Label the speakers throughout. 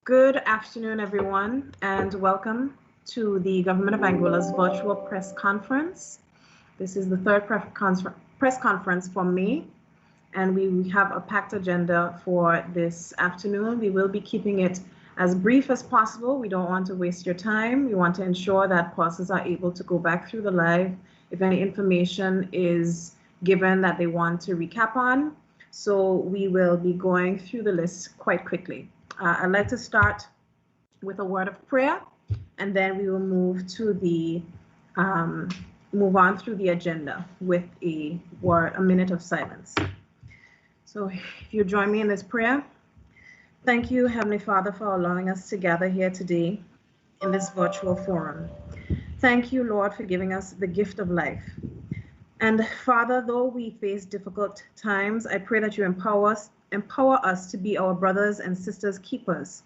Speaker 1: Good afternoon, everyone, and welcome to the Government of Anguilla's virtual press conference. This is the third press conference for May, and we have a packed agenda for this afternoon. We will be keeping it as brief as possible. We don't want to waste your time. We want to ensure that persons are able to go back through the live if any information is given that they want to recap on. So we will be going through the list quite quickly. I'd like to start with a word of prayer, and then we will move on through the agenda with a minute of silence. So if you join me in this prayer. Thank you, Heavenly Father, for allowing us to gather here today in this virtual forum. Thank you, Lord, for giving us the gift of life. And Father, though we face difficult times, I pray that you empower us to be our brothers and sisters' keepers.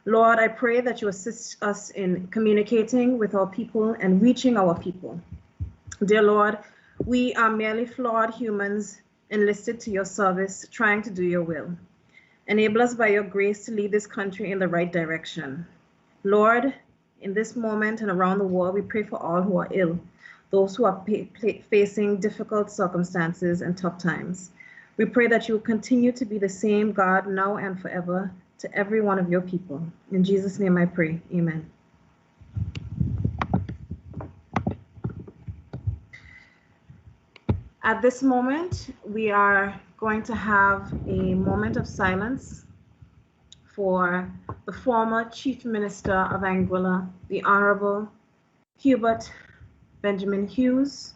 Speaker 1: Lord, I pray that you assist us in communicating with our people and reaching our people. Dear Lord, we are merely flawed humans enlisted to your service, trying to do your will. Enable us by your grace to lead this country in the right direction. Lord, in this moment and around the world, we pray for all who are ill, those who are facing difficult circumstances and tough times. We pray that you will continue to be the same God now and forever to every one of your people. In Jesus' name I pray, amen. At this moment, we are going to have a moment of silence for the former Chief Minister of Anguilla, the Honorable Hubert Benjamin Hughes,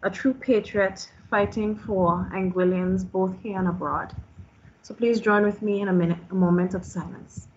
Speaker 1: a true patriot fighting for Anguillians both here and abroad. So please join with me in a moment of silence.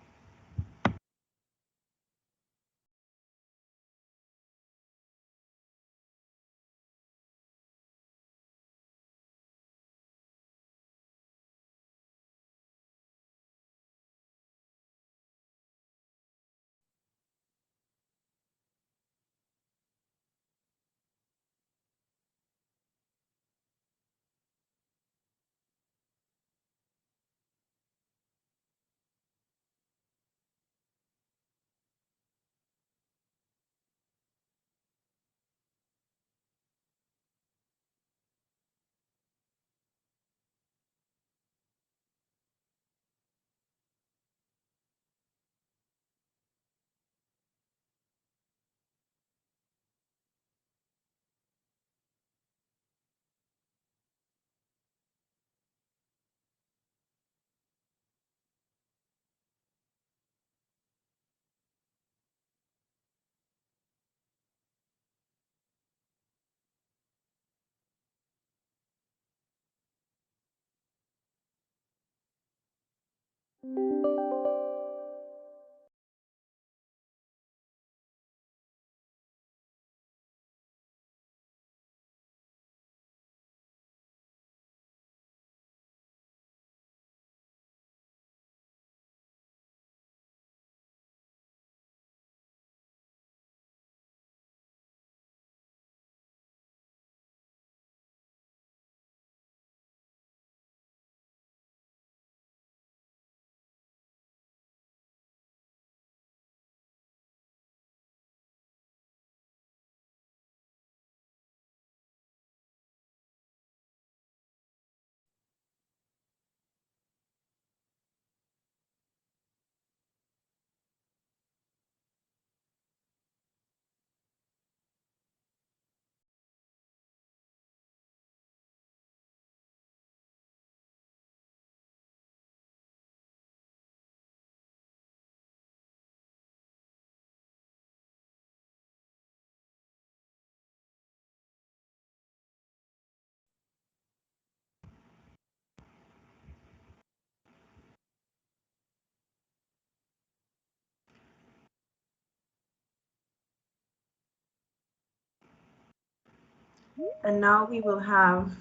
Speaker 1: And now we will have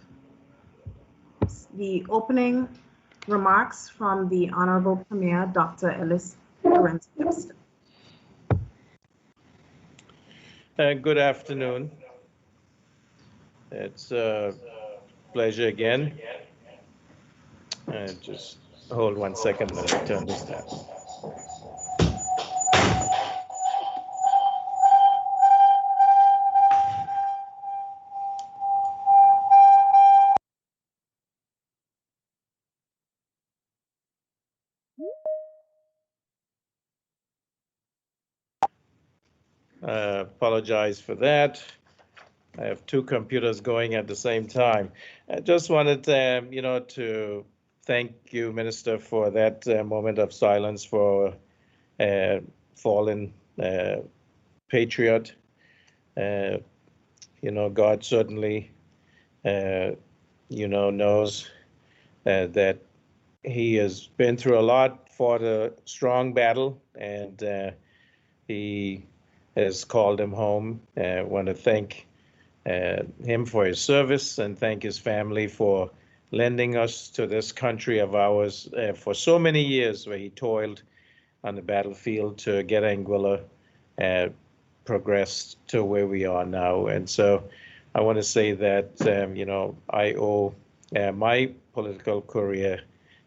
Speaker 1: the opening remarks from the Honorable Premier, Dr. Ellis Webster.
Speaker 2: Good afternoon. It's a pleasure again. Just hold 1 second, let me turn this down. Apologize for that. I have two computers going at the same time. I just wanted, to thank you, Minister, for that moment of silence for fallen patriot. God certainly, knows that he has been through a lot, fought a strong battle, and he has called him home. I want to thank him for his service and thank his family for lending us to this country of ours for so many years, where he toiled on the battlefield to get Anguilla progressed to where we are now. And so I want to say that, I owe my political career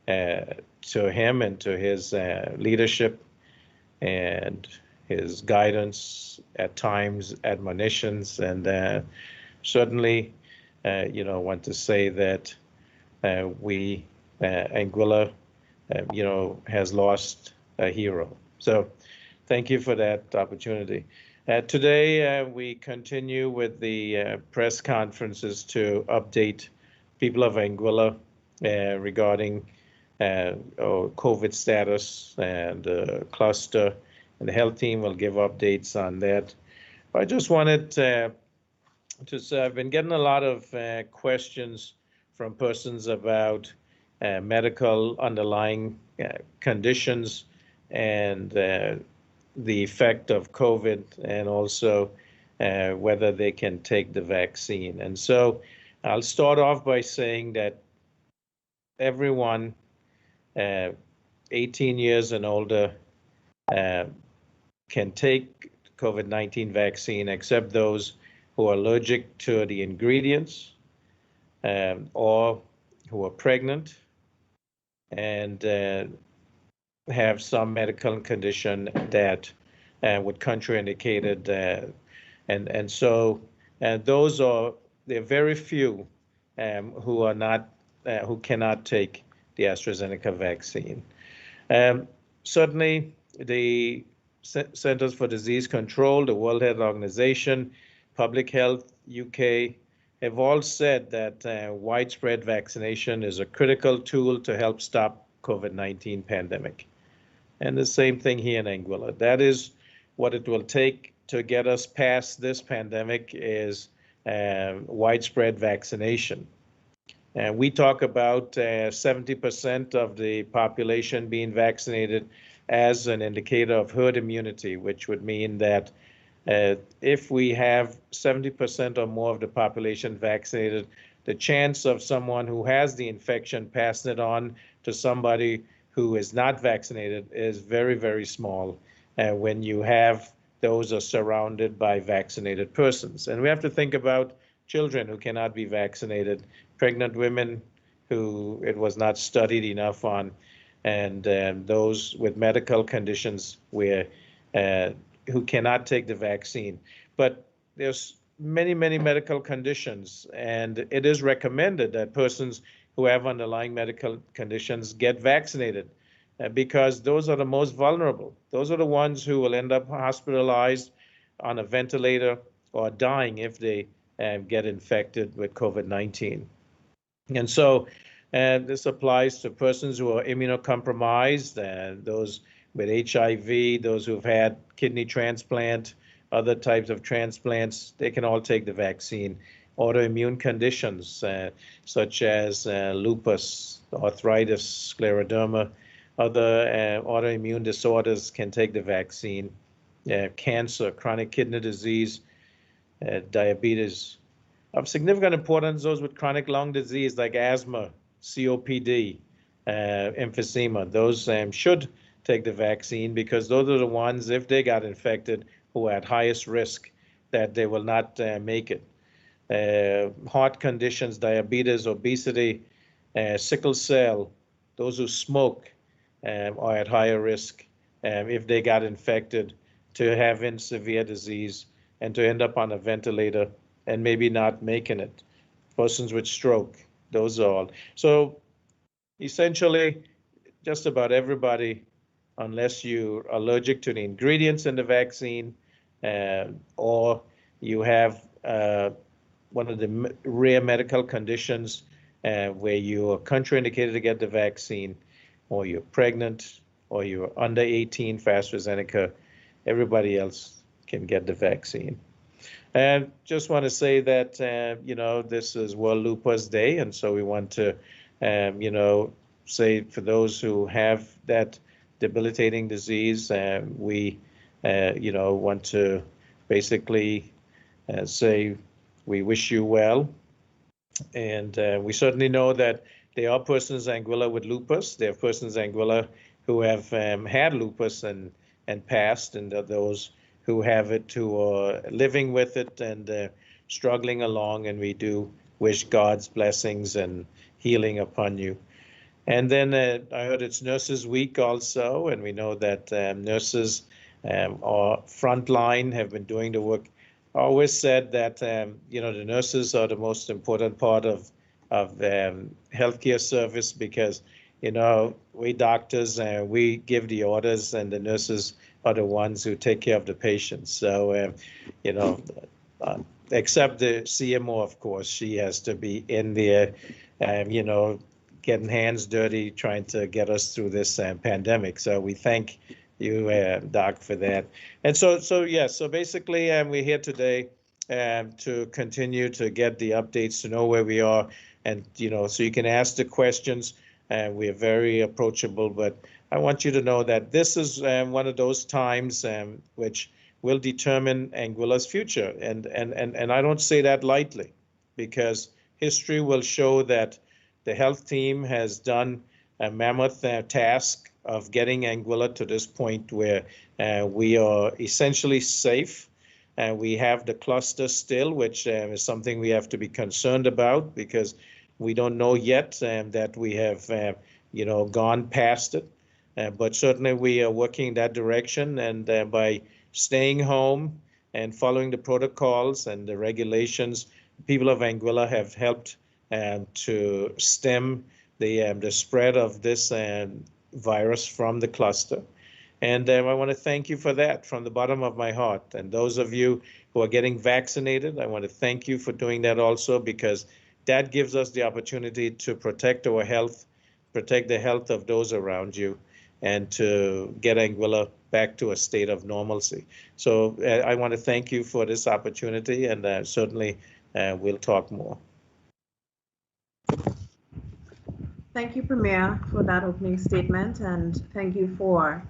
Speaker 2: to him and to his leadership and his guidance, at times admonitions, and certainly, want to say that Anguilla, has lost a hero. So thank you for that opportunity. Today, we continue with the press conferences to update people of Anguilla regarding COVID status and cluster, and the health team will give updates on that. But I just wanted to say I've been getting a lot of questions from persons about medical underlying conditions and the effect of COVID, and also whether they can take the vaccine. And so I'll start off by saying that everyone 18 years and older can take COVID-19 vaccine, except those who are allergic to the ingredients or who are pregnant and have some medical condition that would contraindicated, and so those are, there are very few who are not who cannot take the AstraZeneca vaccine. Certainly, the Centers for Disease Control, the World Health Organization, Public Health UK have all said that widespread vaccination is a critical tool to help stop COVID-19 pandemic. And the same thing here in Anguilla. That is what it will take to get us past this pandemic, is widespread vaccination. And we talk about 70% of the population being vaccinated as an indicator of herd immunity, which would mean that if we have 70% or more of the population vaccinated, the chance of someone who has the infection passing it on to somebody who is not vaccinated is very, very small when you have those are surrounded by vaccinated persons. And we have to think about children who cannot be vaccinated, pregnant women who it was not studied enough on, and those with medical conditions where who cannot take the vaccine. But there's many, many medical conditions, and it is recommended that persons who have underlying medical conditions get vaccinated because those are the most vulnerable. Those are the ones who will end up hospitalized on a ventilator or dying if they get infected with COVID-19. And so this applies to persons who are immunocompromised, those with HIV, those who've had kidney transplant, other types of transplants, they can all take the vaccine. Autoimmune conditions such as lupus, arthritis, scleroderma, other autoimmune disorders can take the vaccine. Cancer, chronic kidney disease, diabetes. Of significant importance, those with chronic lung disease like asthma, COPD, emphysema, those should take the vaccine because those are the ones, if they got infected, who are at highest risk that they will not make it. Heart conditions, diabetes, obesity, sickle cell, those who smoke are at higher risk if they got infected to having severe disease and to end up on a ventilator and maybe not making it. Persons with stroke, those are all. So essentially, just about everybody, unless you're allergic to the ingredients in the vaccine or you have one of the rare medical conditions where you are contraindicated to get the vaccine, or you're pregnant, or you're under 18 for AstraZeneca, everybody else can get the vaccine. And just want to say that, this is World Lupus Day, and so we want to, say for those who have that debilitating disease, we, want to basically say we wish you well. And we certainly know that there are persons anguilla with lupus. There are persons anguilla who have had lupus and passed, and those who have it who are living with it and struggling along. And we do wish God's blessings and healing upon you. And then I heard it's Nurses Week also, and we know that nurses are frontline, have been doing the work. I always said that the nurses are the most important part of healthcare service, because we doctors we give the orders, and the nurses are the ones who take care of the patients. So except the CMO, of course, she has to be in there, getting hands dirty, trying to get us through this pandemic. So we thank you, Doc, for that. And so basically, we're here today to continue to get the updates, to know where we are, and so you can ask the questions. We are very approachable, but I want you to know that this is one of those times which will determine Anguilla's future, and I don't say that lightly, because history will show that the health team has done a mammoth task of getting Anguilla to this point where we are essentially safe. We have the cluster still, which is something we have to be concerned about, because we don't know yet that we have gone past it. But certainly we are working in that direction, and by staying home and following the protocols and the regulations, people of Anguilla have helped to stem the spread of this virus from the cluster. And I want to thank you for that from the bottom of my heart. And those of you who are getting vaccinated, I want to thank you for doing that also, because that gives us the opportunity to protect our health, protect the health of those around you, and to get Anguilla back to a state of normalcy. So I want to thank you for this opportunity, and certainly we'll talk more.
Speaker 1: Thank you, Premier, for that opening statement, and thank you for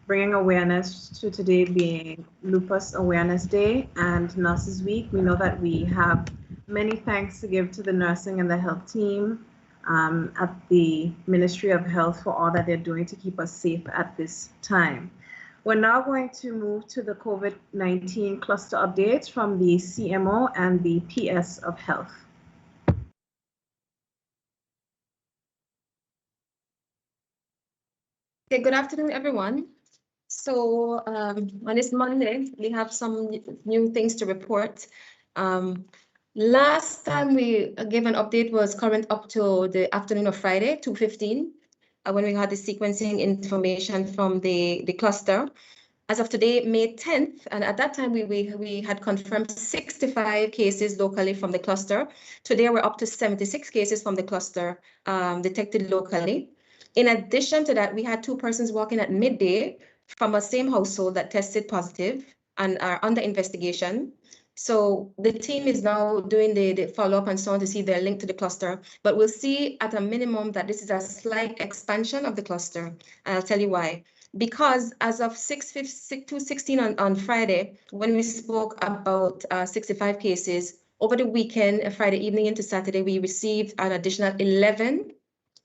Speaker 1: bringing awareness to today being Lupus Awareness Day and Nurses Week. We know that we have many thanks to give to the nursing and the health team at the Ministry of Health for all that they're doing to keep us safe at this time. We're now going to move to the COVID-19 cluster updates from the CMO and the PS of Health.
Speaker 3: Okay, good afternoon, everyone. So on this Monday, we have some new things to report. Last time we gave an update was current up to the afternoon of Friday, 2:15, when we had the sequencing information from the cluster. As of today, May 10th, and at that time we had confirmed 65 cases locally from the cluster. Today we're up to 76 cases from the cluster detected locally. In addition to that, we had 2 persons walking at midday from a same household that tested positive and are under investigation. So the team is now doing the follow-up and so on to see they're linked to the cluster, but we'll see at a minimum that this is a slight expansion of the cluster, and I'll tell you why. Because as of 2:16 on Friday, when we spoke about 65 cases, over the weekend, Friday evening into Saturday, we received an additional 11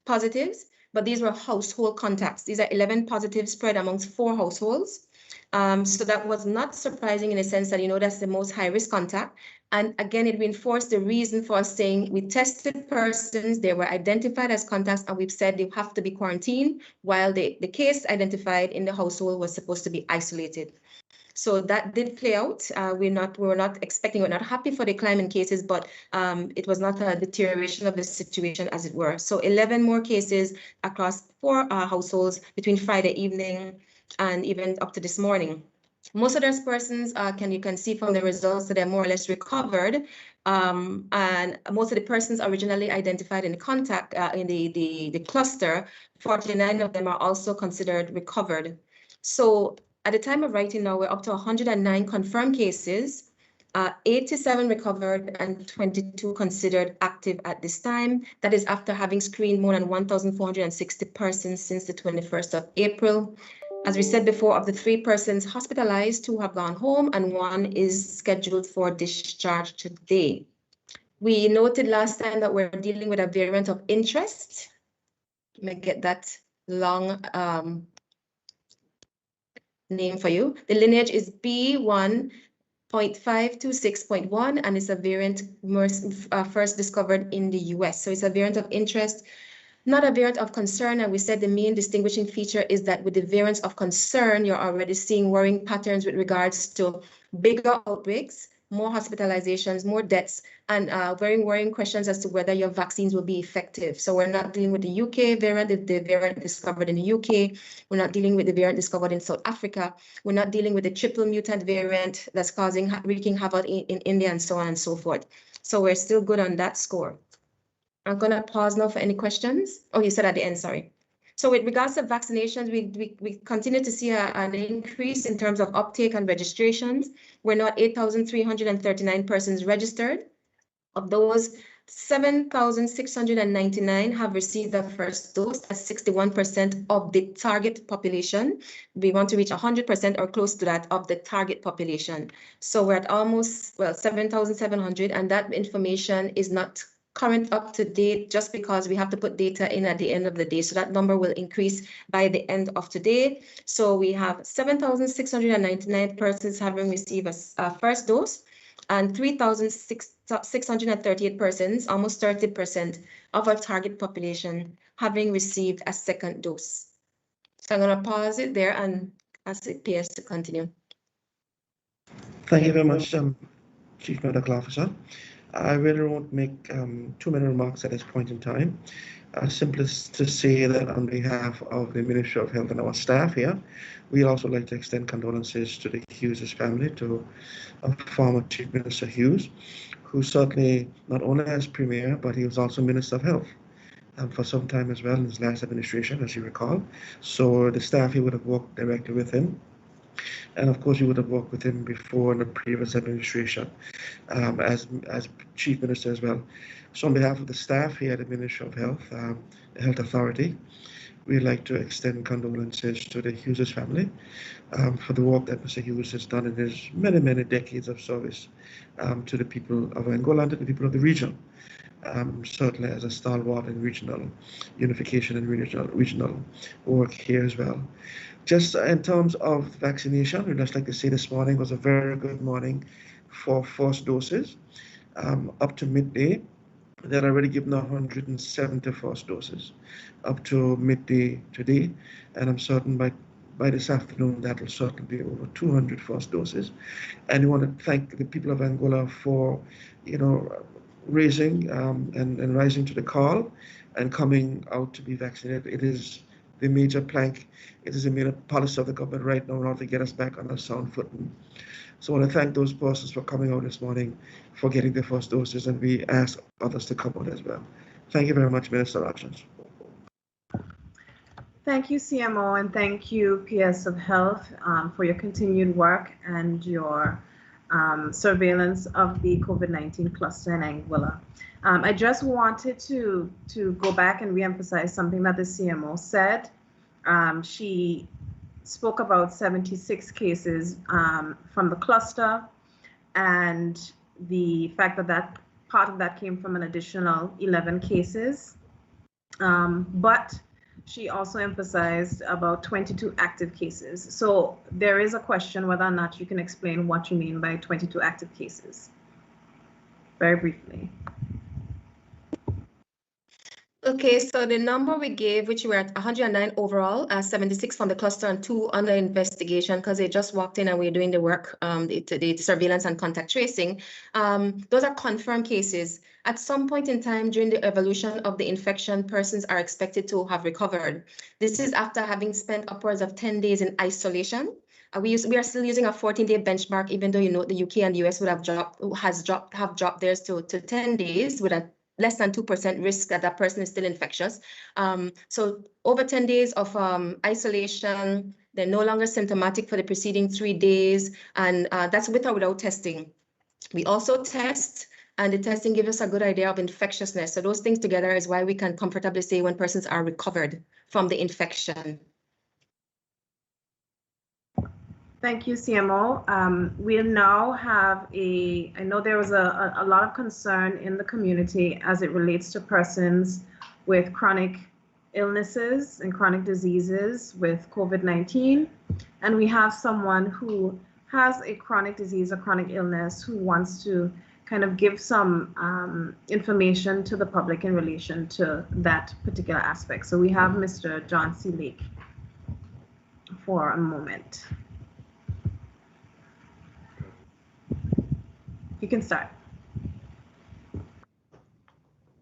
Speaker 3: positives, but these were household contacts. These are 11 positives spread amongst 4 households. So that was not surprising in a sense that, that's the most high-risk contact. And again, it reinforced the reason for us saying we tested persons, they were identified as contacts, and we've said they have to be quarantined, while the case identified in the household was supposed to be isolated. So that did play out. We were not expecting, we're not happy for the climb in cases, but it was not a deterioration of the situation, as it were. So 11 more cases across 4 households between Friday evening and even up to this morning. Most of those persons you can see from the results that they're more or less recovered. And most of the persons originally identified in the contact in the cluster, 49 of them are also considered recovered. So at the time of writing now, we're up to 109 confirmed cases, 87 recovered and 22 considered active at this time. That is after having screened more than 1,460 persons since the 21st of April. As we said before, of the 3 persons hospitalized, 2 have gone home and 1 is scheduled for discharge today. We noted last time that we're dealing with a variant of interest. Let me get that long name for you. The lineage is B1.526.1 and it's a variant first discovered in the US. So it's a variant of interest, not a variant of concern. And we said the main distinguishing feature is that with the variants of concern, you're already seeing worrying patterns with regards to bigger outbreaks, more hospitalizations, more deaths, and very worrying questions as to whether your vaccines will be effective. So we're not dealing with the UK variant, the variant discovered in the UK. We're not dealing with the variant discovered in South Africa. We're not dealing with the triple mutant variant that's wreaking havoc in India and so on and so forth. So we're still good on that score. I'm going to pause now for any questions. Oh, you said at the end, sorry. So with regards to vaccinations, we continue to see an increase in terms of uptake and registrations. We're now at 8,339 persons registered. Of those, 7,699 have received their first dose. That's 61% of the target population. We want to reach 100% or close to that of the target population. So we're at almost, well, 7,700, and that information is not current up to date just because we have to put data in at the end of the day. So that number will increase by the end of today. So we have 7,699 persons having received a first dose and 3,638 persons, almost 30% of our target population having received a second dose. So I'm going to pause it there and ask the PS to continue.
Speaker 4: Thank you very much, Chief Medical Officer. I really won't make too many remarks at this point in time. Simply to say that on behalf of the Ministry of Health and our staff here, we also like to extend condolences to the Hughes' family, to former Chief Minister Hughes, who certainly not only as Premier, but he was also Minister of Health for some time as well in his last administration, as you recall. So the staff here would have worked directly with him. And of course, we would have worked with him before in the previous administration as Chief Minister as well. So on behalf of the staff here at the Ministry of Health, the Health Authority, we'd like to extend condolences to the Hughes family for the work that Mr. Hughes has done in his many, many decades of service to the people of Angola and to the people of the region. Certainly as a stalwart in regional unification and regional work here as well. Just in terms of vaccination, we'd just like to say this morning was a very good morning for first doses. Up to midday, they're already given 170 first doses up to midday today, and I'm certain by this afternoon that will certainly be over 200 first doses. And we want to thank the people of Angola for, raising and rising to the call and coming out to be vaccinated. It is the major plank. It is a major policy of the government right now in order to get us back on a sound footing. So I want to thank those persons for coming out this morning, for getting their first doses, and we ask others to come out as well. Thank you very much, Minister Rogers.
Speaker 1: Thank you, CMO, and thank you, PS of Health, for your continued work and your surveillance of the COVID-19 cluster in Anguilla. I just wanted to go back and reemphasize something that the CMO said. She spoke about 76 cases from the cluster, and the fact that part of that came from an additional 11 cases. But she also emphasized about 22 active cases. So there is a question whether or not you can explain what you mean by 22 active cases, very briefly.
Speaker 3: Okay, so the number we gave, which were at 109 overall, 76 from the cluster and 2 under investigation because they just walked in and we're doing the work, the surveillance and contact tracing. Those are confirmed cases. At some point in time during the evolution of the infection, persons are expected to have recovered. This is after having spent upwards of 10 days in isolation. We are still using a 14-day benchmark, even though the UK and US would have dropped theirs to 10 days with a less than 2% risk that person is still infectious. So over 10 days of isolation, they're no longer symptomatic for the preceding 3 days, and that's with or without testing. We also test, and the testing gives us a good idea of infectiousness. So those things together is why we can comfortably say when persons are recovered from the infection.
Speaker 1: Thank you, CMO. We now have I know there was a lot of concern in the community as it relates to persons with chronic illnesses and chronic diseases with COVID-19. And we have someone who has a chronic disease or chronic illness who wants to kind of give some information to the public in relation to that particular aspect. So we have Mr. John C. Lake for a moment. You can start.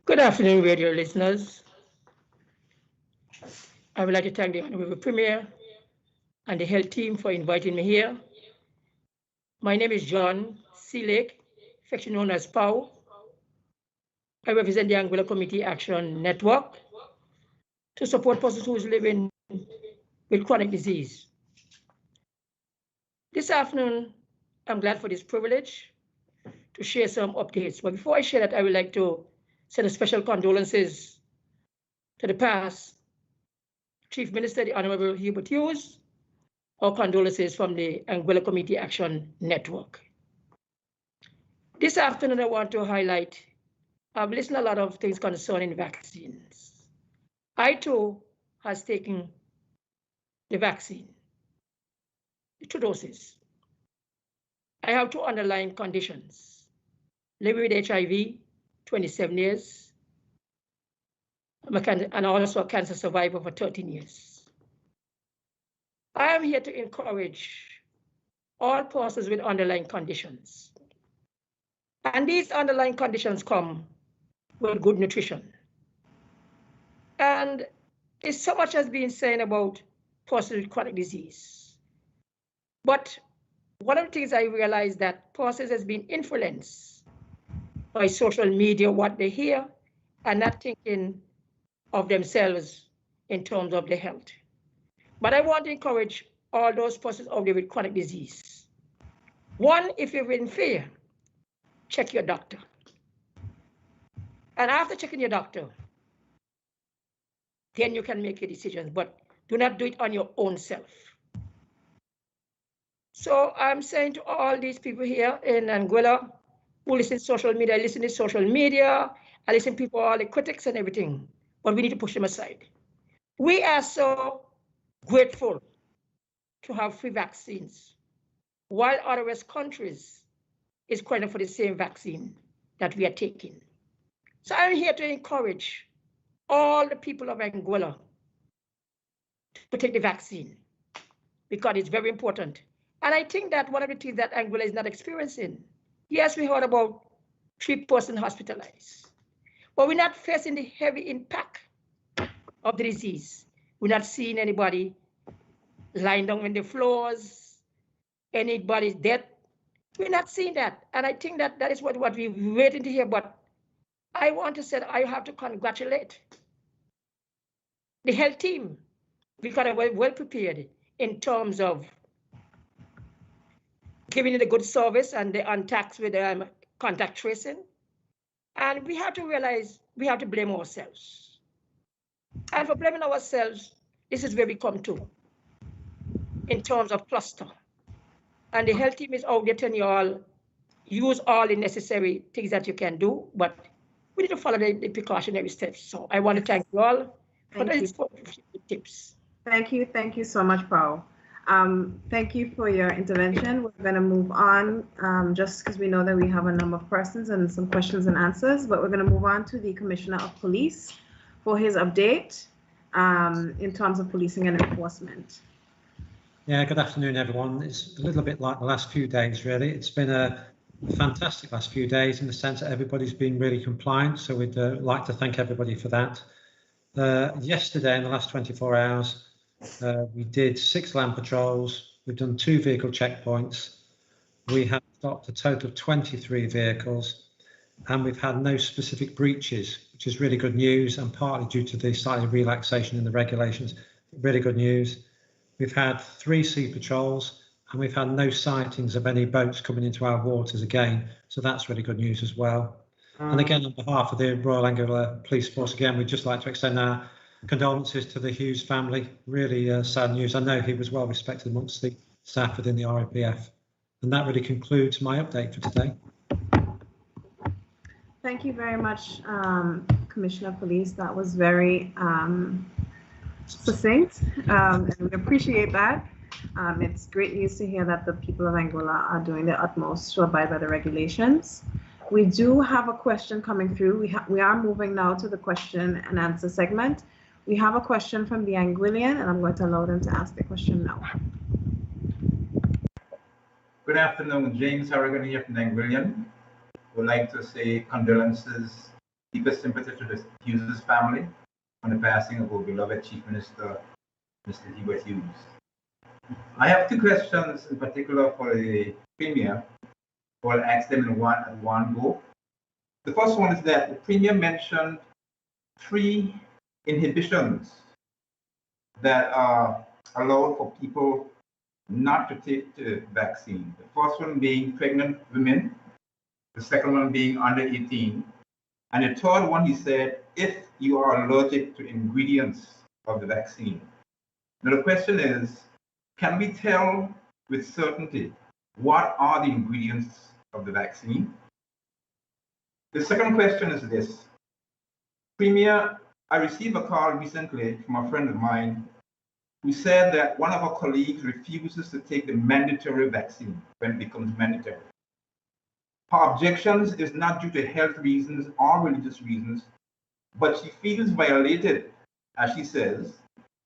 Speaker 5: Good afternoon, radio listeners. I would like to thank the Honorable Premier and the health team for inviting me here. My name is John C. Lake, affectionately known as POW. I represent the Anguilla Community Action Network to support persons who are living with chronic disease. This afternoon, I'm glad for this privilege to share some updates. But before I share that, I would like to send a special condolences to the past Chief Minister, the Honorable Hubert Hughes, our condolences from the Anguilla Community Action Network. This afternoon, I want to highlight, I've listened to a lot of things concerning vaccines. I too has taken the vaccine, the 2 doses. I have 2 underlying conditions. Living with HIV, 27 years, and also a cancer survivor for 13 years. I am here to encourage all persons with underlying conditions. And these underlying conditions come with good nutrition. And it's so much has been said about persons with chronic disease. But one of the things I realized that persons has been influenced by social media, what they hear, and not thinking of themselves in terms of their health. But I want to encourage all those persons out there with chronic disease. One, if you're in fear, check your doctor. And after checking your doctor, then you can make your decisions, but do not do it on your own self. So I'm saying to all these people here in Anguilla who listen to social media, I listen to people, all the critics and everything, but we need to push them aside. We are so grateful to have free vaccines, while other West countries is crying for the same vaccine that we are taking. So I'm here to encourage all the people of Anguilla to take the vaccine because it's very important. And I think that one of the things that Anguilla is not experiencing, yes, we heard about 3 persons hospitalized, but we're not facing the heavy impact of the disease. We're not seeing anybody lying down on the floors, anybody's dead. We're not seeing that. And I think that that is what we're waiting to hear. But I want to say I have to congratulate the health team because we're well prepared in terms of giving it a good service and the untaxed with contact tracing. And we have to realize we have to blame ourselves. And for blaming ourselves, this is where we come to in terms of cluster. And the health team is out there telling you all, use all the necessary things that you can do, but we need to follow the precautionary steps. So I want to thank you all for these tips.
Speaker 1: Thank you so much, Paul. Thank you for your intervention. We're going to move on just because we know that we have a number of persons and some questions and answers, but we're going to move on to the Commissioner of Police for his update in terms of policing and enforcement.
Speaker 6: Yeah, good afternoon, everyone. It's a little bit like the last few days, really. It's been a fantastic last few days in the sense that everybody's been really compliant, so we'd like to thank everybody for that. Yesterday, in the last 24 hours, we did 6 land patrols, we've done 2 vehicle checkpoints, we have stopped a total of 23 vehicles, and we've had no specific breaches, which is really good news, and partly due to the slight relaxation in the regulations. Really good news. We've had 3 sea patrols, and we've had no sightings of any boats coming into our waters again, so that's really good news as well. And again, on behalf of the Royal Angular Police Force, again, we'd just like to extend our condolences to the Hughes family. Really sad news. I know he was well respected amongst the staff within the RAPF. And that really concludes my update for today.
Speaker 1: Thank you very much, Commissioner of Police. That was very succinct, and we appreciate that. It's great news to hear that the people of Anguilla are doing their utmost to abide by the regulations. We do have a question coming through. We are moving now to the question and answer segment. We have a question from the Anguillian, and I'm going to allow them to ask the question now.
Speaker 7: Good afternoon, James Harrigan here from the Anguillian. Would like to say condolences, deepest sympathy to the Hughes family on the passing of our beloved Chief Minister, Mr. Hubert Hughes. I have 2 questions in particular for the Premier. I'll ask them in one go. The first one is that the Premier mentioned 3 inhibitions that are allowed for people not to take the vaccine. The first one being pregnant women, the second one being under 18, and the third one, he said, if you are allergic to ingredients of the vaccine. Now the question is, can we tell with certainty what are the ingredients of the vaccine? The second question is this. Premier, I received a call recently from a friend of mine who said that one of our colleagues refuses to take the mandatory vaccine when it becomes mandatory. Her objections is not due to health reasons or religious reasons, but she feels violated, as she says,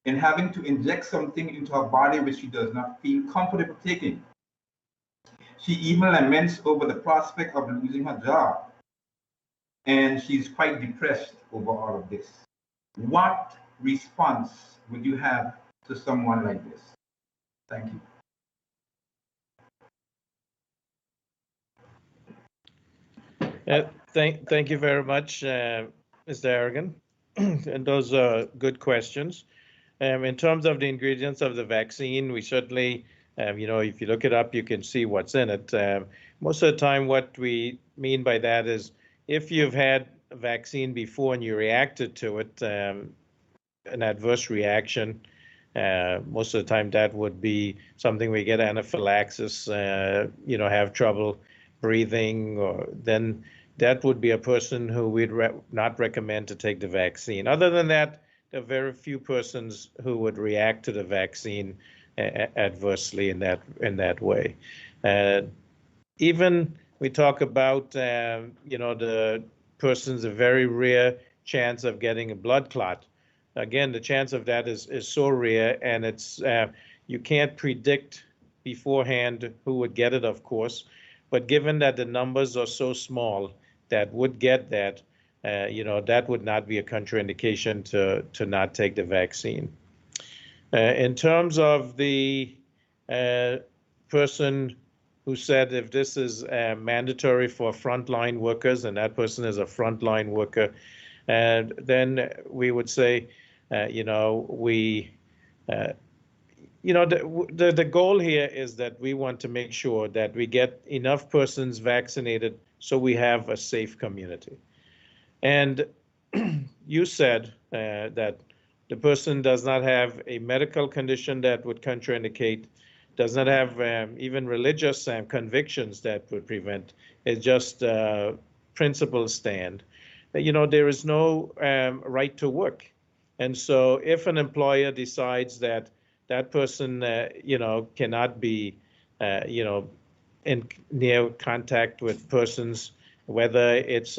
Speaker 7: in having to inject something into her body which she does not feel comfortable taking. She even laments over the prospect of losing her job, and she's quite depressed over all of this. What response would you have to someone like this? Thank you.
Speaker 2: Thank you very much, Mr. Harrigan. And those are good questions. In terms of the ingredients of the vaccine, we certainly, if you look it up, you can see what's in it. Most of the time, what we mean by that is if you've had a vaccine before and you reacted to it, an adverse reaction, most of the time that would be something we get anaphylaxis, have trouble breathing, or then that would be a person who we'd not recommend to take the vaccine. Other than that, there are very few persons who would react to the vaccine adversely in that way. Even we talk about the person's a very rare chance of getting a blood clot. Again, the chance of that is so rare, and it's you can't predict beforehand who would get it, of course. But given that the numbers are so small that would get that, that would not be a contraindication to not take the vaccine. In terms of the person who said if this is mandatory for frontline workers and that person is a frontline worker, then we would say, the goal here is that we want to make sure that we get enough persons vaccinated so we have a safe community. And you said that the person does not have a medical condition that would contraindicate, does not have even religious convictions that would prevent. It's just principles stand. There is no right to work. And so if an employer decides that that person, cannot be, in near contact with persons whether it's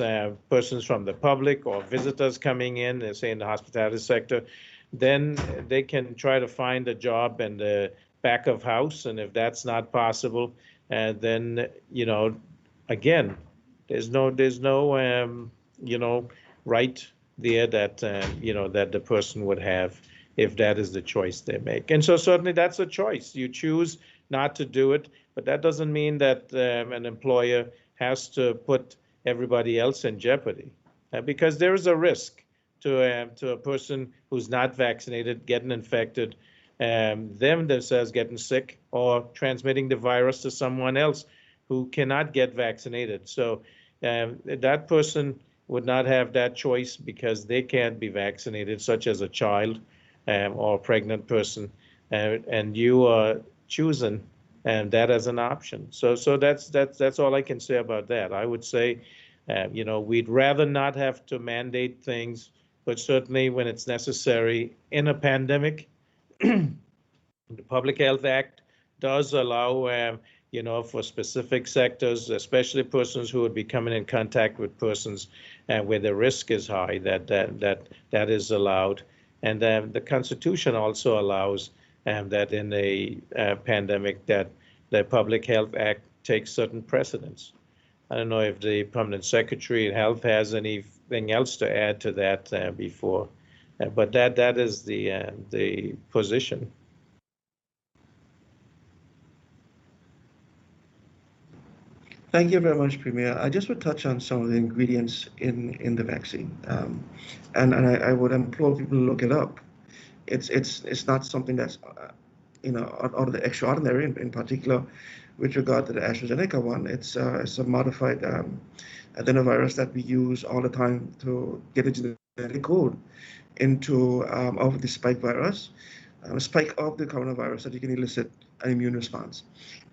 Speaker 2: persons from the public or visitors coming in, say in the hospitality sector, then they can try to find a job in the back of house. And if that's not possible, then, again, there's no right there that, that the person would have if that is the choice they make. And so certainly that's a choice. You choose not to do it, but that doesn't mean that an employer has to put everybody else in jeopardy, because there is a risk to a person who's not vaccinated getting infected, themselves getting sick or transmitting the virus to someone else who cannot get vaccinated. So that person would not have that choice because they can't be vaccinated, such as a child or a pregnant person, and you are choosing that as an option. So that's all I can say about that. I would say, we'd rather not have to mandate things, but certainly when it's necessary in a pandemic, the Public Health Act does allow, for specific sectors, especially persons who would be coming in contact with persons where the risk is high, that is allowed. And the Constitution also allows that in a pandemic that the Public Health Act takes certain precedents. I don't know if the Permanent Secretary of Health has anything else to add to that before, but that is the position.
Speaker 4: Thank you very much, Premier. I just would touch on some of the ingredients in the vaccine, and I would implore people to look it up. It's not something that's out of the extraordinary. In particular, with regard to the AstraZeneca one, it's a modified adenovirus that we use all the time to get a genetic code into of the spike virus, spike of the coronavirus, that you can elicit an immune response.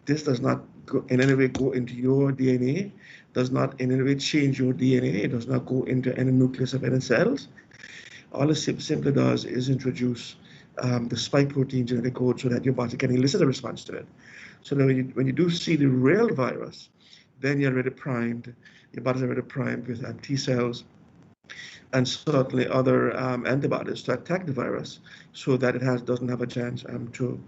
Speaker 4: This does not in any way go into your DNA, does not in any way change your DNA, it does not go into any nucleus of any cells. All it simply does is introduce the spike protein genetic code so that your body can elicit a response to it. So that when you do see the real virus, then you're already primed, your body's already primed with T cells and certainly other antibodies to attack the virus so that it doesn't have a chance to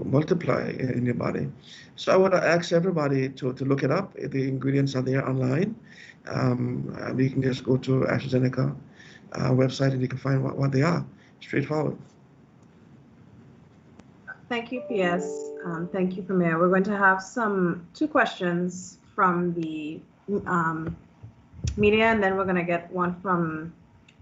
Speaker 4: multiply in your body. So I would ask everybody to look it up. The ingredients are there online. You can just go to AstraZeneca website and you can find what they are. Straightforward.
Speaker 1: Thank you, PS. Thank you, Premier. We're going to have two questions from the media, and then we're going to get one from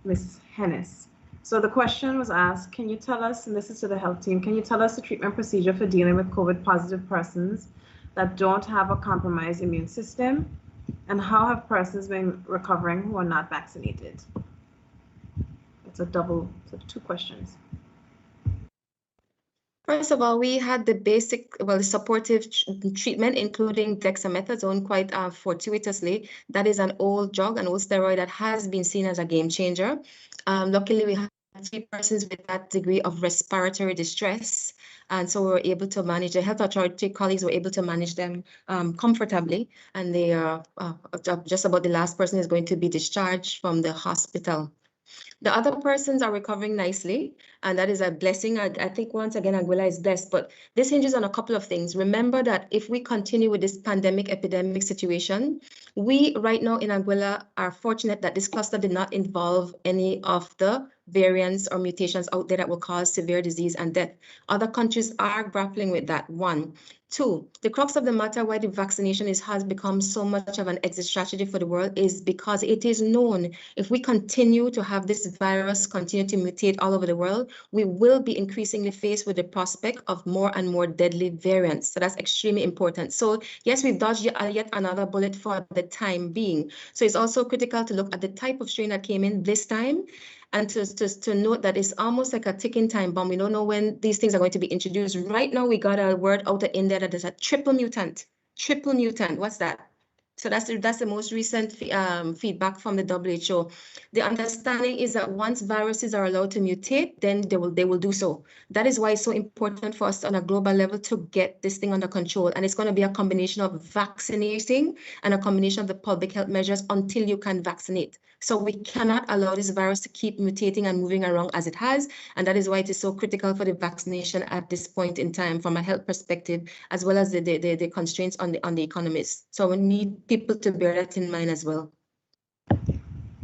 Speaker 1: Ms. Hennis. So the question was asked, can you tell us, and this is to the health team, can you tell us the treatment procedure for dealing with COVID positive persons that don't have a compromised immune system? And how have persons been recovering who are not vaccinated? It's two questions.
Speaker 3: First of all, we had the the supportive treatment, including dexamethasone, quite fortuitously. That is an old drug, an old steroid that has been seen as a game changer. Luckily, we had 3 persons with that degree of respiratory distress. And so we were able to manage, the health authority colleagues were able to manage them comfortably. And they are just about the last person is going to be discharged from the hospital. The other persons are recovering nicely, and that is a blessing. I think once again, Anguilla is blessed, but this hinges on a couple of things. Remember that if we continue with this epidemic situation, we right now in Anguilla are fortunate that this cluster did not involve any of the variants or mutations out there that will cause severe disease and death. Other countries are grappling with that, 1. 2, the crux of the matter why the vaccination has become so much of an exit strategy for the world is because it is known if we continue to have this virus continue to mutate all over the world, we will be increasingly faced with the prospect of more and more deadly variants. So that's extremely important. So yes, we've dodged yet another bullet for the time being. So it's also critical to look at the type of strain that came in this time, and to note that it's almost like a ticking time bomb. We don't know when these things are going to be introduced. Right now, we got a word out in there that is a triple mutant. Triple mutant, what's that? So that's the most recent feedback from the WHO. The understanding is that once viruses are allowed to mutate, then they will do so. That is why it's so important for us on a global level to get this thing under control. And it's going to be a combination of vaccinating and a combination of the public health measures until you can vaccinate. So we cannot allow this virus to keep mutating and moving around as it has. And that is why it is so critical for the vaccination at this point in time from a health perspective, as well as the constraints on the economies. So we need people to bear that in mind as well.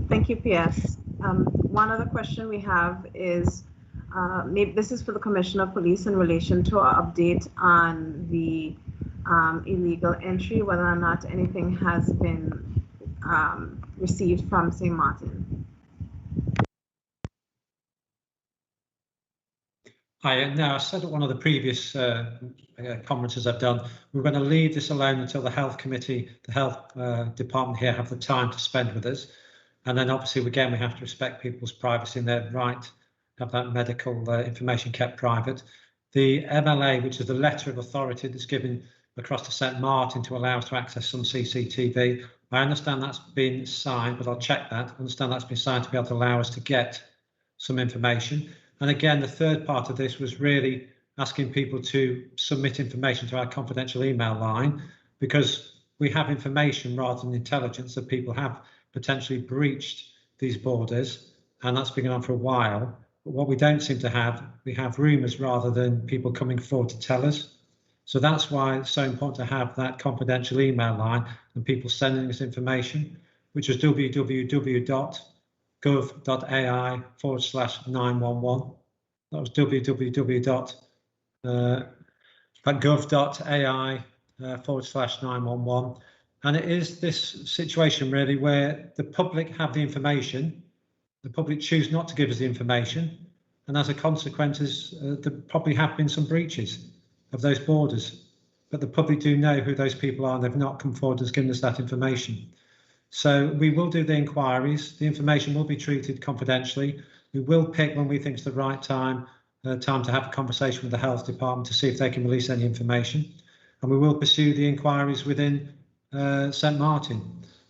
Speaker 1: Thank you, PS. One other question we have is, maybe this is for the Commissioner of Police in relation to our update on the illegal entry, whether or not anything has been received from St. Martin.
Speaker 6: I said at one of the previous conferences I've done, we're going to leave this alone until the health committee, the health department here have the time to spend with us. And then obviously, again, we have to respect people's privacy and their right to have that medical information kept private. The MLA, which is the letter of authority that's given across to St. Martin to allow us to access some CCTV, I understand that's been signed, but I'll check that. I understand that's been signed to be able to allow us to get some information. And again, the third part of this was really asking people to submit information to our confidential email line, because we have information rather than intelligence that people have potentially breached these borders, and that's been going on for a while. But what we don't seem to have, we have rumours rather than people coming forward to tell us. So that's why it's so important to have that confidential email line and people sending us information, which is www.gov.ai/911. That was www.gov.ai/911. And it is this situation really where the public have the information, the public choose not to give us the information, and as a consequence, there probably have been some breaches of those borders. But the public do know who those people are, and they've not come forward and given us that information. So we will do the inquiries. The information will be treated confidentially. We will pick when we think it's the right time to have a conversation with the health department to see if they can release any information. And we will pursue the inquiries within St. Martin.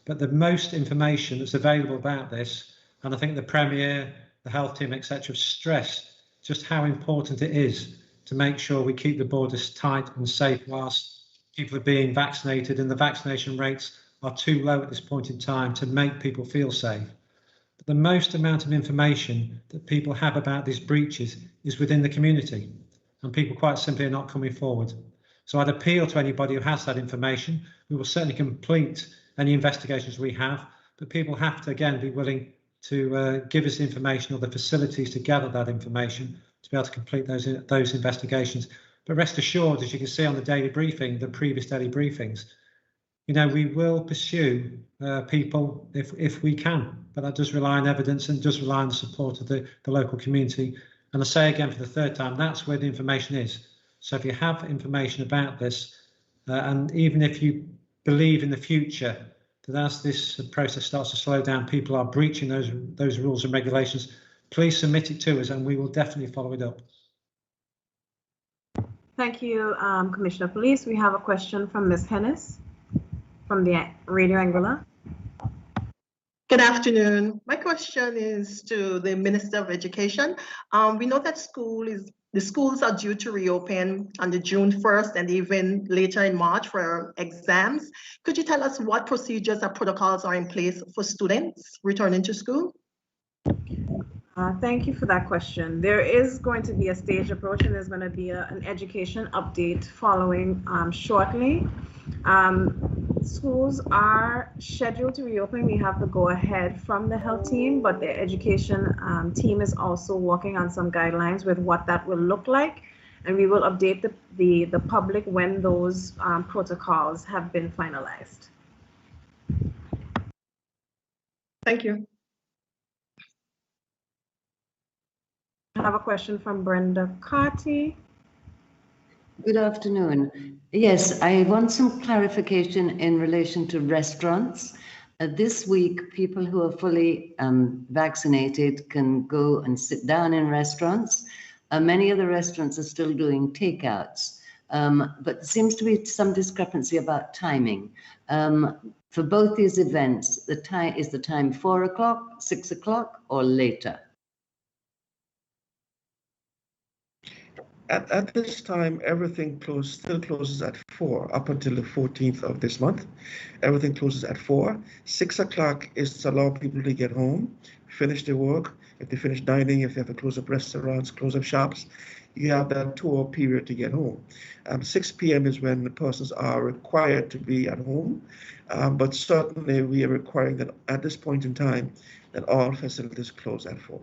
Speaker 6: But the most information that's available about this, and I think the Premier, the health team, etc., have stressed just how important it is to make sure we keep the borders tight and safe whilst people are being vaccinated, and the vaccination rates are too low at this point in time to make people feel safe. But the most amount of information that people have about these breaches is within the community, and people quite simply are not coming forward. So I'd appeal to anybody who has that information. We will certainly complete any investigations we have, but people have to, again, be willing to give us the information or the facilities to gather that information to be able to complete those investigations. But rest assured, as you can see on the daily briefing, the previous daily briefings, you know, we will pursue people if we can, but that does rely on evidence and does rely on the support of the local community. And I say again for the third time, that's where the information is. So if you have information about this, and even if you believe in the future that as this process starts to slow down, people are breaching those rules and regulations, please submit it to us and we will definitely follow it up.
Speaker 1: Thank you, Commissioner of Police. We have a question from Ms. Hennis from the Radio Anguilla.
Speaker 8: Good afternoon. My question is to the Minister of Education. We know that the schools are due to reopen on the June 1st and even later in March for exams. Could you tell us what procedures or protocols are in place for students returning to school?
Speaker 1: Thank you for that question. There is going to be a staged approach, and there's going to be an education update following shortly. Schools are scheduled to reopen. We have the go-ahead from the health team, but the education team is also working on some guidelines with what that will look like, and we will update the public when those protocols have been finalized.
Speaker 8: Thank you.
Speaker 1: I have a question from Brenda Carty.
Speaker 9: Good afternoon. Yes, I want some clarification in relation to restaurants. This week, people who are fully vaccinated can go and sit down in restaurants. Many of the restaurants are still doing takeouts. but there seems to be some discrepancy about timing. For both these events, the time 4 o'clock, 6 o'clock, or later?
Speaker 4: At this time, everything still closes at 4 up until the 14th of this month. Everything closes at 4. 6 o'clock is to allow people to get home, finish their work. If they finish dining, if they have to close up restaurants, close up shops, you have that 2-hour period to get home. 6 p.m. is when the persons are required to be at home, but certainly we are requiring that at this point in time that all facilities close at 4.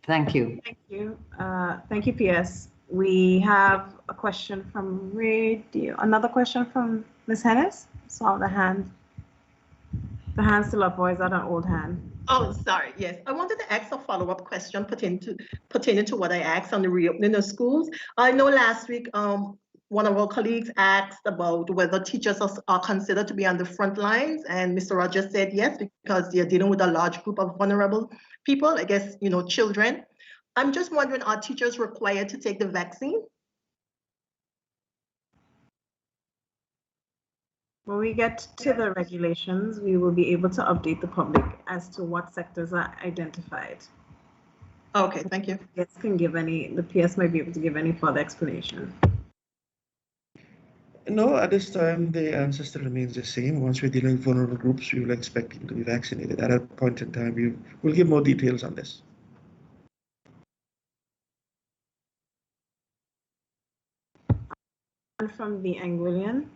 Speaker 9: Thank you.
Speaker 1: Thank you. Thank you, PS. We have a question from radio. Another question from Ms. Hennis. Saw the hand. The hand's still up, or is that an old hand?
Speaker 8: Oh, sorry. Yes, I wanted to ask a follow-up question pertaining to what I asked on the reopening of schools. I know last week one of our colleagues asked about whether teachers are considered to be on the front lines, and Mr. Rogers said yes, because they're dealing with a large group of vulnerable people, I guess, children. I'm just wondering, are teachers required to take the vaccine?
Speaker 1: When we get to the regulations, we will be able to update the public as to what sectors are identified.
Speaker 8: Okay, thank you.
Speaker 1: The PS might be able to give any further explanation.
Speaker 4: No, at this time, the answer still remains the same. Once we're dealing with vulnerable groups, we will expect people to be vaccinated. At that point in time, we will give more details on this.
Speaker 1: And from the Anguillian.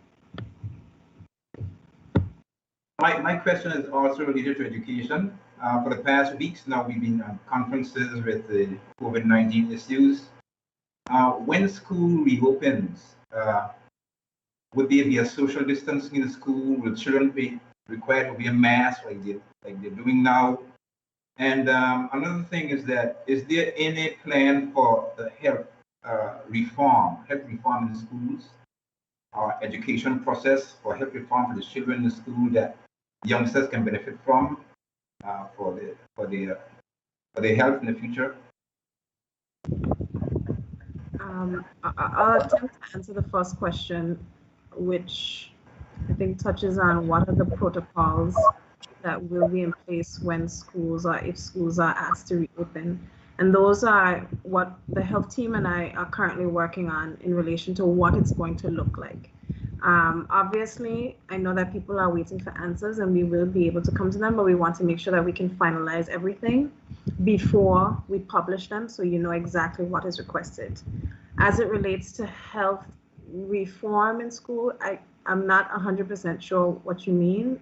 Speaker 7: My question is also related to education. For the past weeks now, we've been on conferences with the COVID-19 issues. When school reopens, would there be a social distancing in the school? Will children be required to wear masks like they're doing now? And another thing is that, is there any plan for the health reform in schools, or education process for health reform for the children in the school that youngsters can benefit from for their health in the future?
Speaker 1: I'll attempt to answer the first question, which I think touches on what are the protocols that will be in place when schools or if schools are asked to reopen. And those are what the health team and I are currently working on in relation to what it's going to look like. Obviously, I know that people are waiting for answers and we will be able to come to them, but we want to make sure that we can finalize everything before we publish them, so you know exactly what is requested. As it relates to health reform in school, I'm not 100% sure what you mean.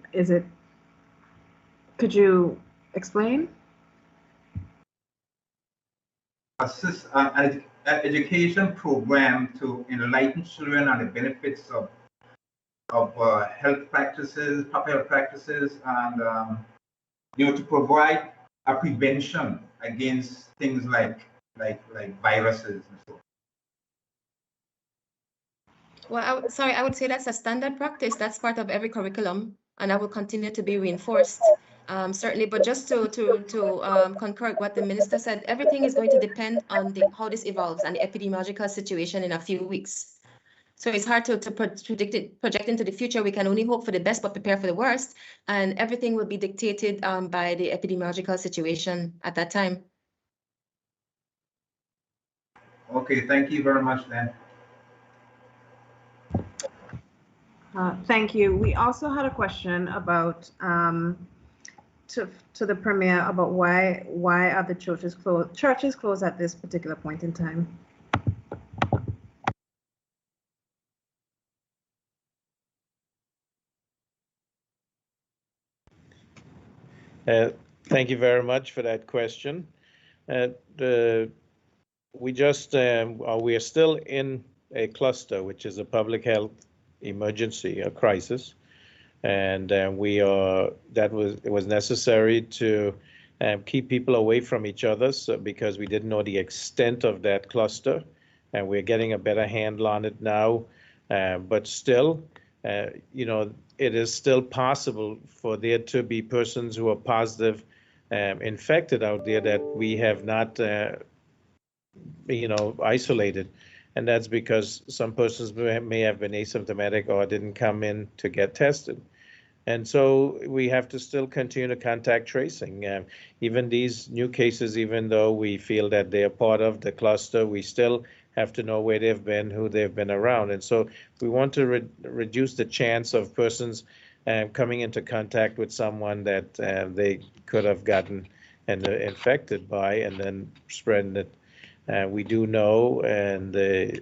Speaker 1: Could you explain?
Speaker 7: An education program to enlighten children on the benefits of health practices, proper health practices, and to provide a prevention against things like viruses and so on.
Speaker 3: Well, I would say that's a standard practice. That's part of every curriculum, and that will continue to be reinforced, certainly. But just to concur with what the minister said, everything is going to depend on how this evolves and the epidemiological situation in a few weeks. So it's hard to project into the future. We can only hope for the best, but prepare for the worst. And everything will be dictated by the epidemiological situation at that time.
Speaker 7: Okay, thank you very much, then.
Speaker 1: Thank you. We also had a question about to the Premier about why are the churches closed at this particular point in time.
Speaker 2: Thank you very much for that question. We are still in a cluster, which is a public health emergency, a crisis, and it was necessary to keep people away from each other, because we didn't know the extent of that cluster, and we're getting a better handle on it now. But still, it is still possible for there to be persons who are positive infected out there that we have not isolated. And that's because some persons may have been asymptomatic or didn't come in to get tested. And so we have to still continue to contact tracing. Even these new cases, even though we feel that they are part of the cluster, we still have to know where they've been, who they've been around. And so we want to reduce the chance of persons coming into contact with someone that they could have gotten and infected by and then spreading it. We do know, and the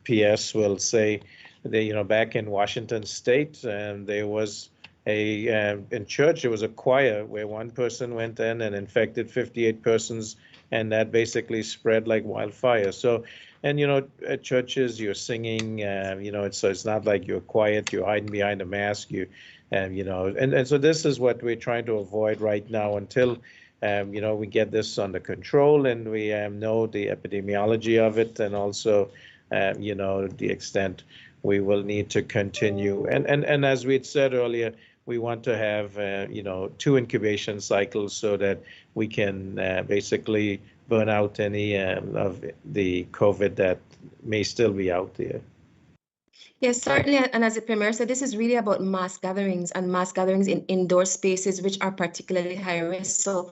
Speaker 2: PS will say, that, back in Washington State, there was in church, there was a choir where one person went in and infected 58 persons, and that basically spread like wildfire. So, and at churches, you're singing, it's not like you're quiet, you're hiding behind a mask, and so this is what we're trying to avoid right now until we get this under control and we know the epidemiology of it, and also the extent we will need to continue. And as we had said earlier, we want to have 2 incubation cycles so that we can basically burn out any of the COVID that may still be out there.
Speaker 3: Yes, certainly. And as the Premier said, this is really about mass gatherings and mass gatherings in indoor spaces, which are particularly high risk. So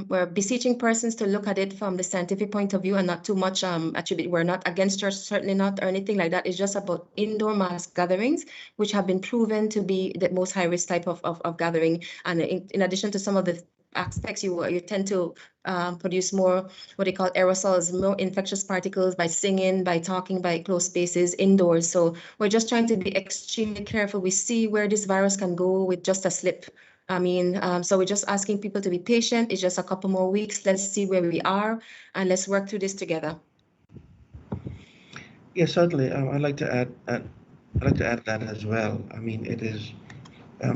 Speaker 3: we're beseeching persons to look at it from the scientific point of view and not too much attribute. We're not against church, certainly not, or anything like that. It's just about indoor mass gatherings, which have been proven to be the most high risk type of gathering. And in addition to some of the aspects, you tend to produce more what they call aerosols, more infectious particles by singing, by talking, by closed spaces indoors. So we're just trying to be extremely careful. We see where this virus can go with just a slip. So we're just asking people to be patient. It's just a couple more weeks. Let's see where we are and let's work through this together.
Speaker 4: Yes, certainly. I'd like to add that as well. I mean, it has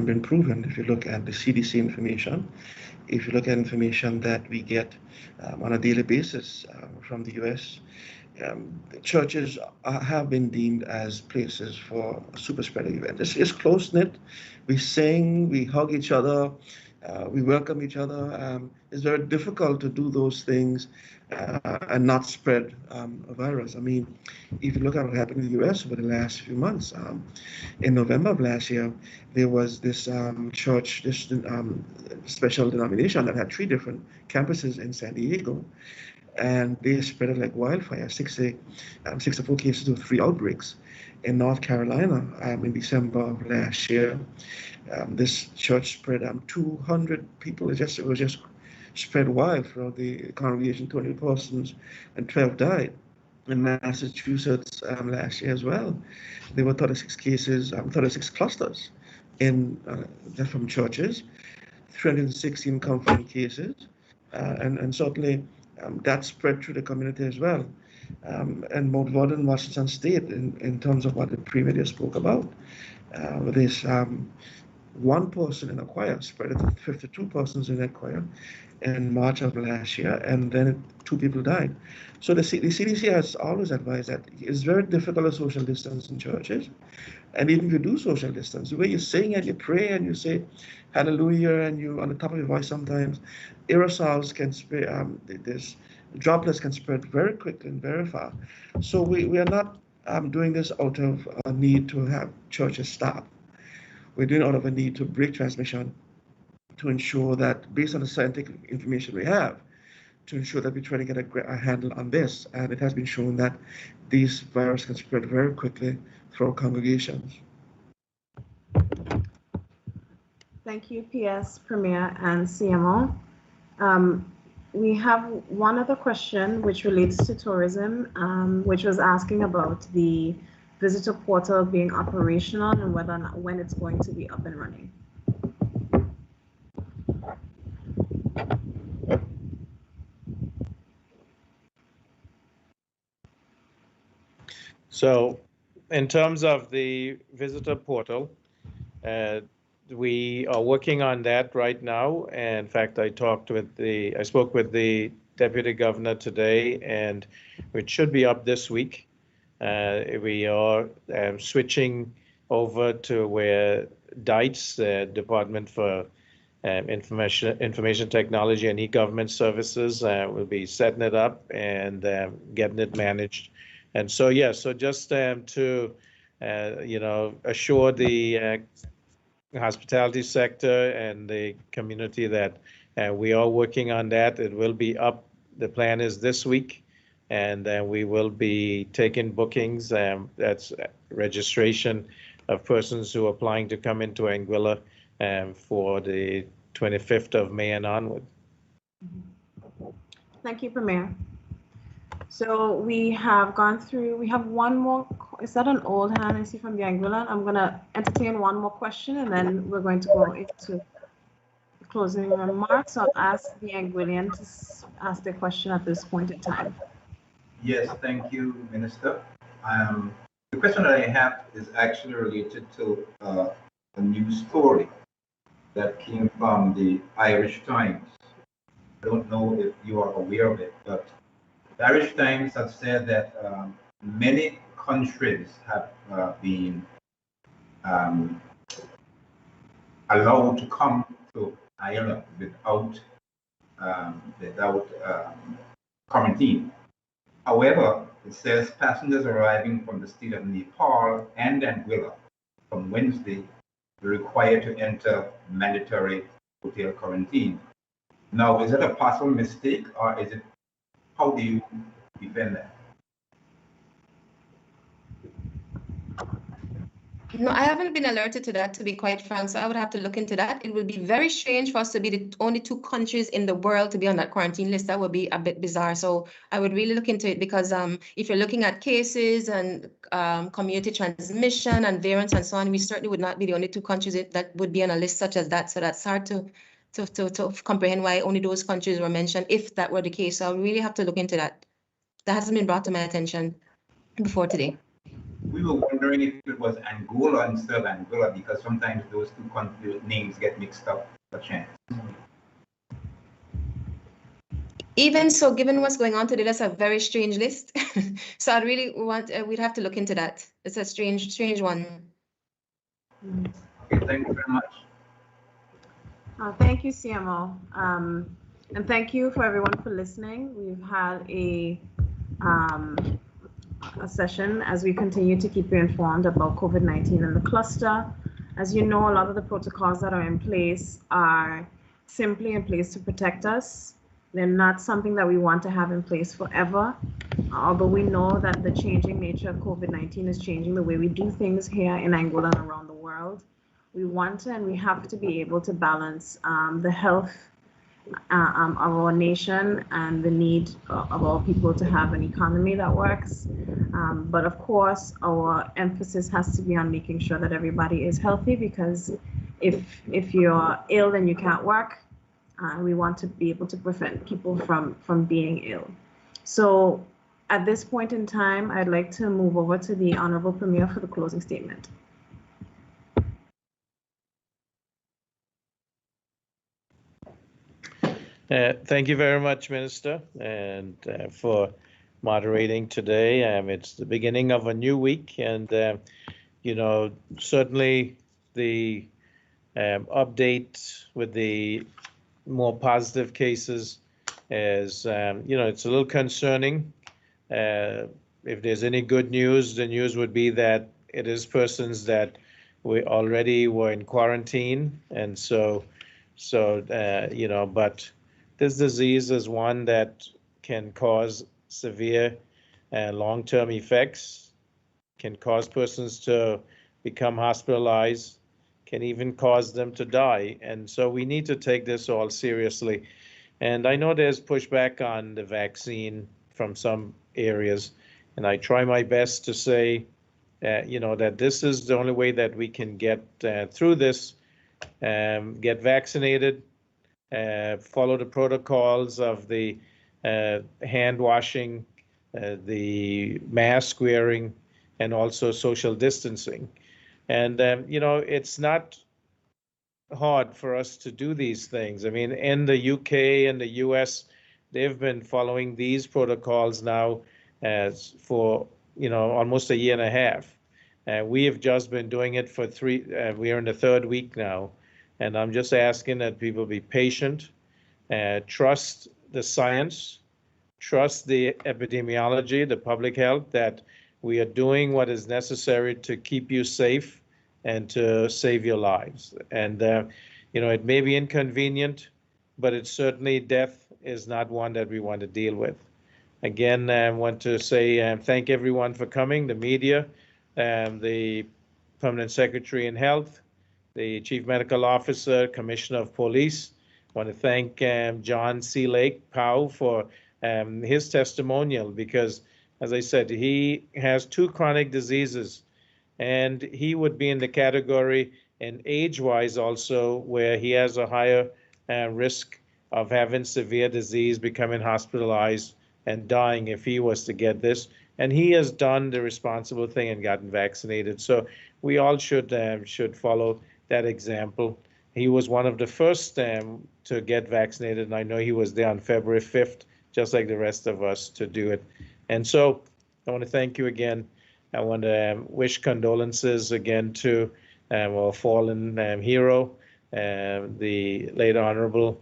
Speaker 4: been proven if you look at the CDC information. If you look at information that we get on a daily basis from the US, churches have been deemed as places for super spreading events. It's close-knit. We sing, we hug each other, we welcome each other. It's very difficult to do those things and not spread a virus. I mean, if you look at what happened in the US over the last few months, in November of last year, there was this church, this special denomination that had 3 different campuses in San Diego, and they spread it like wildfire. 64 cases with 3 outbreaks. In North Carolina, in December of last year, this church spread 200 people. It was just spread wild throughout the congregation. 20 persons and 12 died. In Massachusetts last year as well, there were 36 cases, 36 clusters just from churches, 316 confirmed cases, and certainly that spread through the community as well. And Mount Vernon, Washington State, in terms of what the Premier just spoke about, this one person in a choir spread it to 52 persons in that choir in March of last year, and then 2 people died. So the CDC has always advised that it's very difficult to social distance in churches. And even if you do social distance, the way you sing and you pray and you say hallelujah and you on the top of your voice, sometimes aerosols can spread, this droplets can spread very quickly and very far. So we are not doing this out of a need to have churches stop. We're doing it out of a need to break transmission, to ensure that based on the scientific information we have, to ensure that we try to get a handle on this. And it has been shown that these viruses can spread very quickly through congregations.
Speaker 1: Thank you, PS, Premier, and CMO. We have one other question which relates to tourism, which was asking about the visitor portal being operational and whether or not when it's going to be up and running.
Speaker 2: So in terms of the visitor portal, we are working on that right now. And in fact, I spoke with the Deputy Governor today, and it should be up this week. We are switching over to where DITES, Department for information technology and e-government services. We'll be setting it up and getting it managed. And so, yeah, so just to, assure the hospitality sector and the community that we are working on that. It will be up. The plan is this week, and we will be taking bookings. That's registration of persons who are applying to come into Anguilla for the 25th of May and onward.
Speaker 1: Thank you, Premier. So we have gone through, we have one more, is that an old hand I see from the Anguilla? I'm going to entertain one more question and then we're going to go into closing remarks. I'll ask the Anguillian to ask their question at this point in time.
Speaker 7: Yes, thank you, Minister. The question that I have is actually related to a news story that came from the Irish Times. I don't know if you are aware of it, but the Irish Times have said that many countries have been allowed to come to Ireland without quarantine. However, it says passengers arriving from the state of Nepal and Anguilla from Wednesday were required to enter mandatory hotel quarantine. Now, is it a possible mistake, or is it? How do you defend that?
Speaker 3: No, I haven't been alerted to that, to be quite frank, so I would have to look into that. It would be very strange for us to be the only 2 countries in the world to be on that quarantine list. That would be a bit bizarre. So I would really look into it because if you're looking at cases and community transmission and variants and so on, we certainly would not be the only 2 countries that would be on a list such as that. So that's hard to comprehend why only those countries were mentioned if that were the case. So I really have to look into that. That hasn't been brought to my attention before today.
Speaker 7: We were wondering if it was Angola instead of Anguilla, because sometimes those 2 country names get mixed up per chance.
Speaker 3: Even so, given what's going on today, that's a very strange list. So I really want, we'd have to look into that. It's a strange one.
Speaker 7: Okay, thank you very much.
Speaker 1: Thank you, CMO. And thank you for everyone for listening. We've had a session as we continue to keep you informed about COVID-19 and the cluster. As you know, a lot of the protocols that are in place are simply in place to protect us. They're not something that we want to have in place forever. Although we know that the changing nature of COVID-19 is changing the way we do things here in Angola and around the world. We want to and we have to be able to balance the health of our nation and the need of our people to have an economy that works. But of course, our emphasis has to be on making sure that everybody is healthy, because if you're ill and you can't work, we want to be able to prevent people from being ill. So at this point in time, I'd like to move over to the Honorable Premier for the closing statement.
Speaker 2: Thank you very much, Minister, and for moderating today. It's the beginning of a new week, and certainly the update with the more positive cases is, it's a little concerning. If there's any good news, the news would be that it is persons that we already were in quarantine, and but this disease is one that can cause severe long-term effects, can cause persons to become hospitalized, can even cause them to die. And so we need to take this all seriously. And I know there's pushback on the vaccine from some areas, and I try my best to say, that this is the only way that we can get through this, get vaccinated, follow the protocols of the hand washing, the mask wearing, and also social distancing. And, it's not hard for us to do these things. I mean, in the UK and the US, they've been following these protocols now for, almost a year and a half. We have just been doing it for we are in the 3rd week now. And I'm just asking that people be patient, trust the science, trust the epidemiology, the public health, that we are doing what is necessary to keep you safe and to save your lives. And, it may be inconvenient, but it's certainly death is not one that we want to deal with. Again, I want to say thank everyone for coming, the media, the Permanent Secretary in Health, the Chief Medical Officer, Commissioner of Police. I want to thank John C. Lake Powell for his testimonial, because, as I said, he has 2 chronic diseases, and he would be in the category, and age-wise also, where he has a higher risk of having severe disease, becoming hospitalized, and dying if he was to get this. And he has done the responsible thing and gotten vaccinated. So we all should follow that example. He was one of the first to get vaccinated, and I know he was there on February 5th, just like the rest of us, to do it. And so I want to thank you again. I want to wish condolences again to our fallen hero, the late Honorable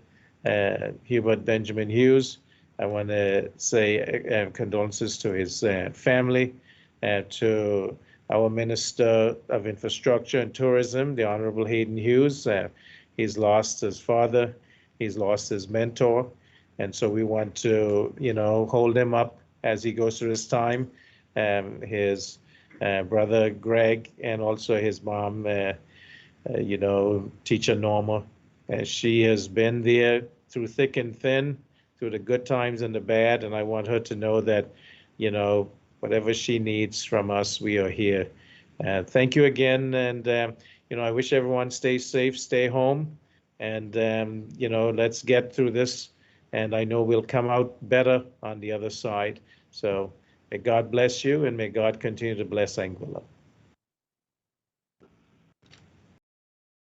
Speaker 2: Hubert Benjamin Hughes. I want to say condolences to his family, to our Minister of Infrastructure and Tourism, the Honorable Hayden Hughes. He's lost his father, he's lost his mentor, and so we want to, hold him up as he goes through his time. His brother Greg, and also his mom, Teacher Norma. She has been there through thick and thin, through the good times and the bad, and I want her to know that, whatever she needs from us, we are here. Thank you again, and I wish everyone stays safe, stay home, and let's get through this, and I know we'll come out better on the other side. So may God bless you, and may God continue to bless Anguilla.